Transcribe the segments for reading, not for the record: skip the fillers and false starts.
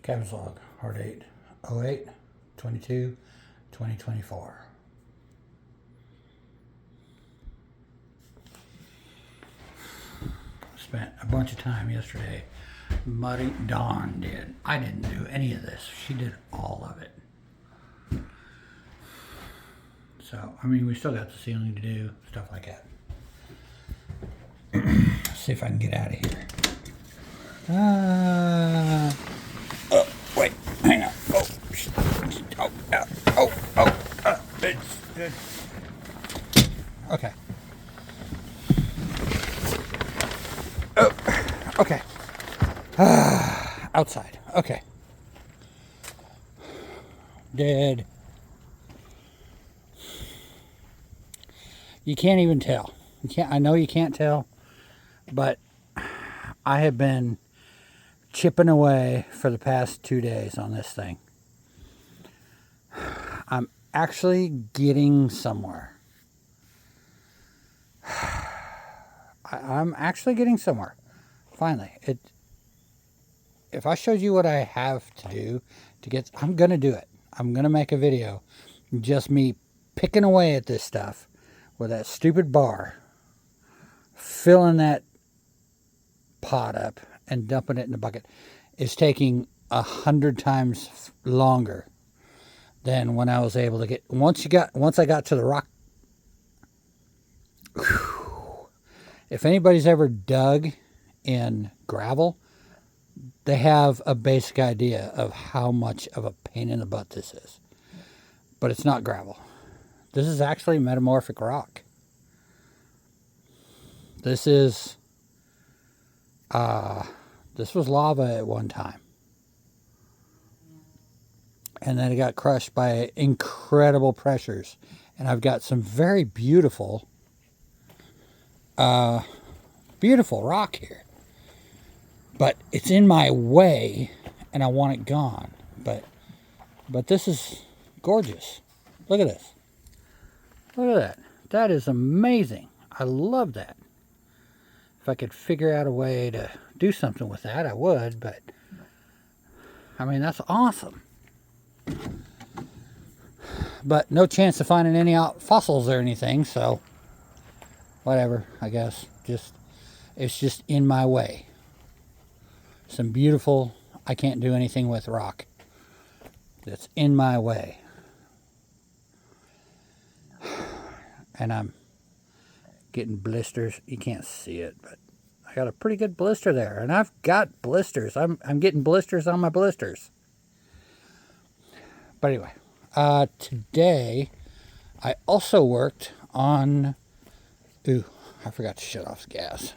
Cabin's log, Ourdate, 08, 22, 2024. Spent a bunch of time yesterday. Dawn did. I didn't do any of this. She did all of it. So, I mean, we still got the ceiling to do, stuff like that. Let's see if I can get out of here. Oh, wait, hang on. It's. Okay. Oh, okay. Outside. Okay. Dead. You can't even tell. I know you can't tell, but I have been chipping away for the past 2 days on this thing. I'm actually getting somewhere. I'm actually getting somewhere. Finally. If I showed you what I have to do to get, I'm going to do it. I'm going to make a video. Just me picking away at this stuff with that stupid bar, filling that pot up and dumping it in the bucket is taking 100 times longer than when I was able to get, once I got to the rock. Whew, if anybody's ever dug in gravel, they have a basic idea of how much of a pain in the butt this is. But it's not gravel. This is actually metamorphic rock. This is this was lava at one time. And then it got crushed by incredible pressures. And I've got some very beautiful beautiful rock here. But it's in my way and I want it gone. But this is gorgeous. Look at this. Look at that. That is amazing. I love that. If I could figure out a way to do something with that, I would, but I mean, that's awesome. But no chance of finding any fossils or anything, so whatever, I guess. It's just in my way. Some beautiful, I can't do anything with rock that's in my way. And I'm getting blisters. You can't see it, but I got a pretty good blister there. And I've got blisters. I'm getting blisters on my blisters. But anyway, today I also worked on... Ooh, I forgot to shut off the gas.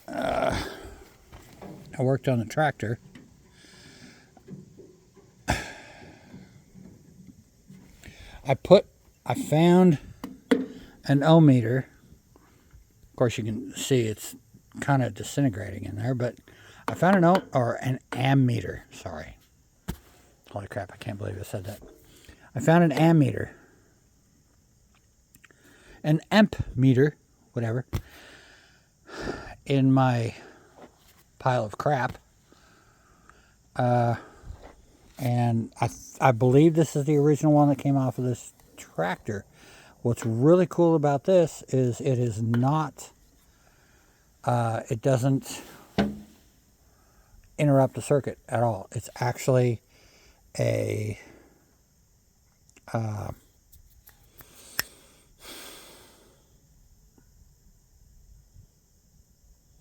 I worked on the tractor. I found an ohm-meter. Of course, you can see it's kind of disintegrating in there, but I found an ammeter. Sorry. Holy crap, I can't believe I said that. I found an ammeter. An amp meter, whatever, in my pile of crap. And I believe this is the original one that came off of this tractor. What's really cool about this is it is not, it doesn't interrupt the circuit at all. It's actually a,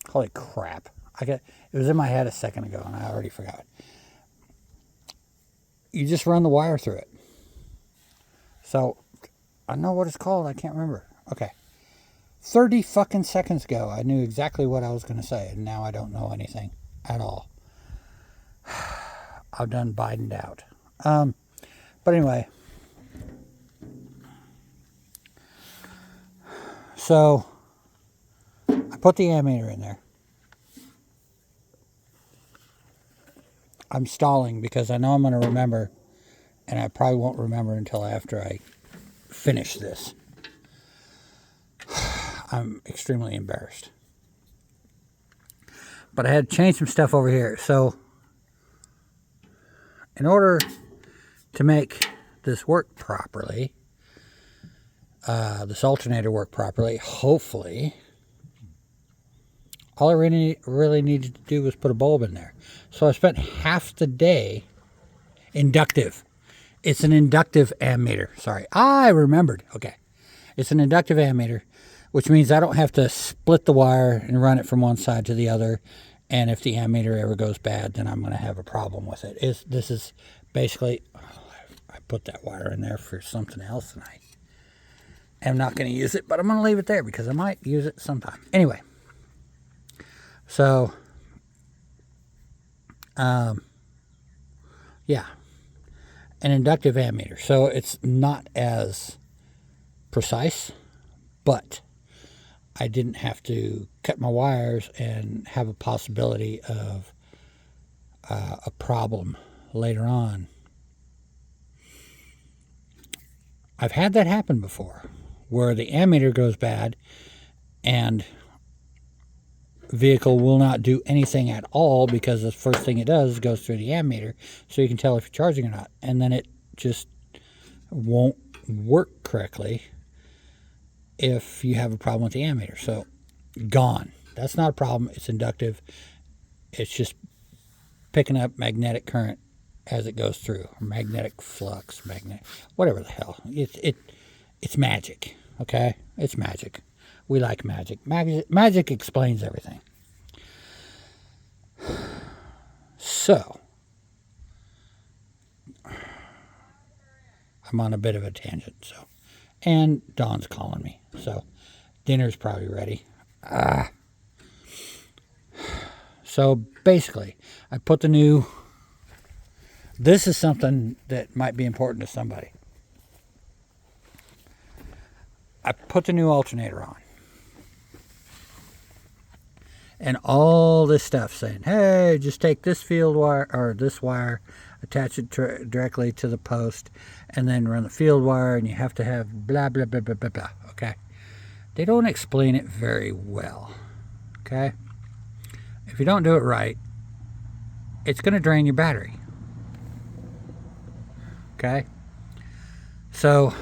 holy crap. It was in my head a second ago and I already forgot. You just run the wire through it. So, I know what it's called. I can't remember. Okay. 30 fucking seconds ago, I knew exactly what I was going to say. And now I don't know anything at all. I've done Biden'd out. But anyway. So, I put the ammeter in there. I'm stalling because I know I'm going to remember, and I probably won't remember until after I finish this. I'm extremely embarrassed. But I had to change some stuff over here. So in order to make this work properly, this alternator work properly, hopefully, all I really needed to do was put a bulb in there. So I spent half the day inductive. It's an inductive ammeter. Sorry, I remembered. Okay. It's an inductive ammeter, which means I don't have to split the wire and run it from one side to the other. And if the ammeter ever goes bad, then I'm going to have a problem with it. This is basically, I put that wire in there for something else, and I am not going to use it, but I'm going to leave it there because I might use it sometime. Anyway, so, yeah, an inductive ammeter. So it's not as precise, but I didn't have to cut my wires and have a possibility of a problem later on. I've had that happen before, where the ammeter goes bad and vehicle will not do anything at all because the first thing it does is goes through the ammeter, so you can tell if you're charging or not, and then it just won't work correctly if you have a problem with the ammeter. So gone. That's not a problem. It's inductive. It's just picking up magnetic current as it goes through, or magnetic flux, whatever the hell. It's magic. Okay, it's magic. We like magic. Magic explains everything. So I'm on a bit of a tangent. So, and Dawn's calling me. So dinner's probably ready. So basically, I put the new. This is something that might be important to somebody. I put the new alternator on. And all this stuff saying, hey, just take this field wire or this wire, attach it directly to the post, and then run the field wire, and you have to have blah, blah, blah, blah, blah, blah. Okay? They don't explain it very well. Okay? If you don't do it right, it's going to drain your battery. Okay? So,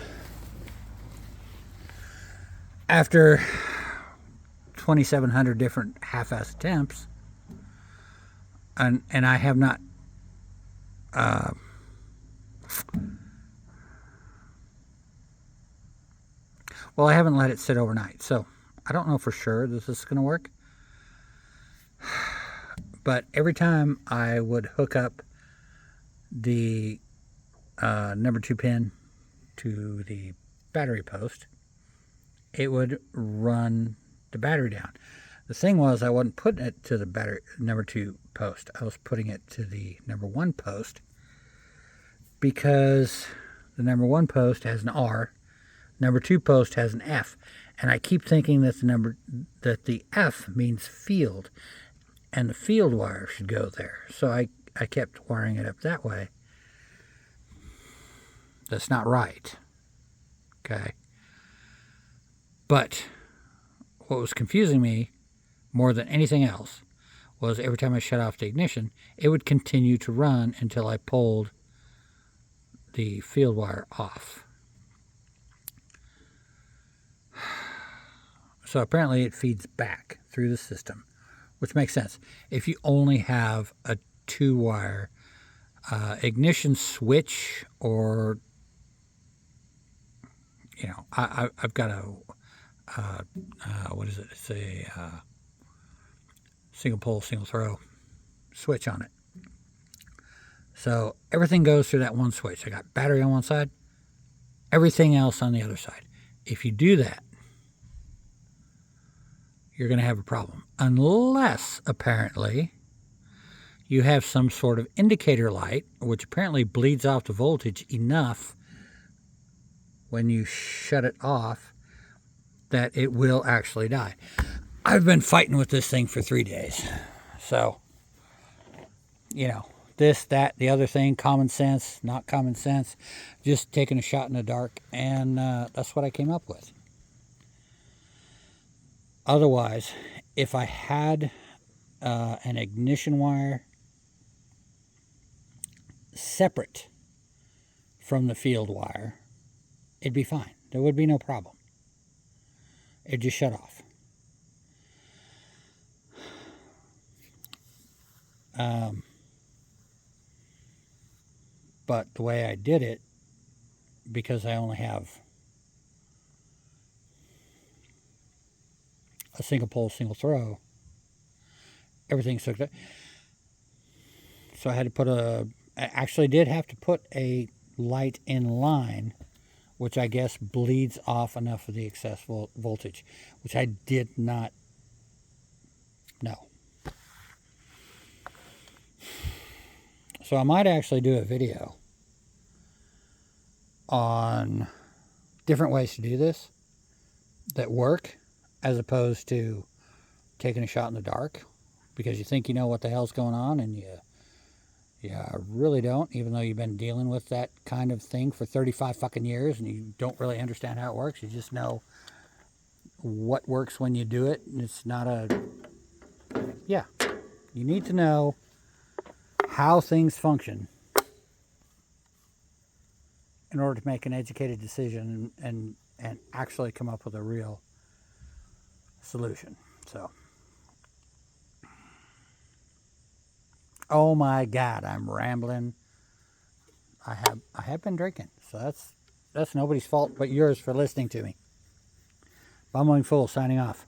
after 2,700 different half-ass attempts, and I have not well, I haven't let it sit overnight, so I don't know for sure that this is going to work. But every time I would hook up the number 2 pin to the battery post, it would run the battery down. The thing was, I wasn't putting it to the battery number 2 post. I was putting it to the number 1 post because the number 1 post has an R, number 2 post has an F, and I keep thinking that the F means field, and the field wire should go there. So I kept wiring it up that way. That's not right. Okay. But what was confusing me more than anything else was every time I shut off the ignition, it would continue to run until I pulled the field wire off. So apparently it feeds back through the system, which makes sense. If you only have a 2-wire ignition switch, or, you know, I've got a, what is it? It's a single pole, single throw switch on it. So everything goes through that one switch. I got battery on one side, everything else on the other side. If you do that, you're going to have a problem. Unless, apparently, you have some sort of indicator light, which apparently bleeds off the voltage enough when you shut it off that it will actually die. I've been fighting with this thing for 3 days. So, you know, this, that, the other thing, common sense, not common sense, just taking a shot in the dark, and that's what I came up with. Otherwise, if I had an ignition wire separate from the field wire, it'd be fine. There would be no problem. It'd just shut off. But the way I did it, because I only have a single pole, single throw, everything's hooked up. So I had to put I actually did have to put a light in line, which I guess bleeds off enough of the excess voltage, which I did not know. So I might actually do a video on different ways to do this that work, as opposed to taking a shot in the dark because you think you know what the hell's going on and you really don't, even though you've been dealing with that kind of thing for 35 fucking years and you don't really understand how it works. You just know what works when you do it, and it's not you need to know how things function in order to make an educated decision and actually come up with a real solution. So, oh my God, I'm rambling. I have been drinking, so that's nobody's fault but yours for listening to me. Bumbling Fool signing off.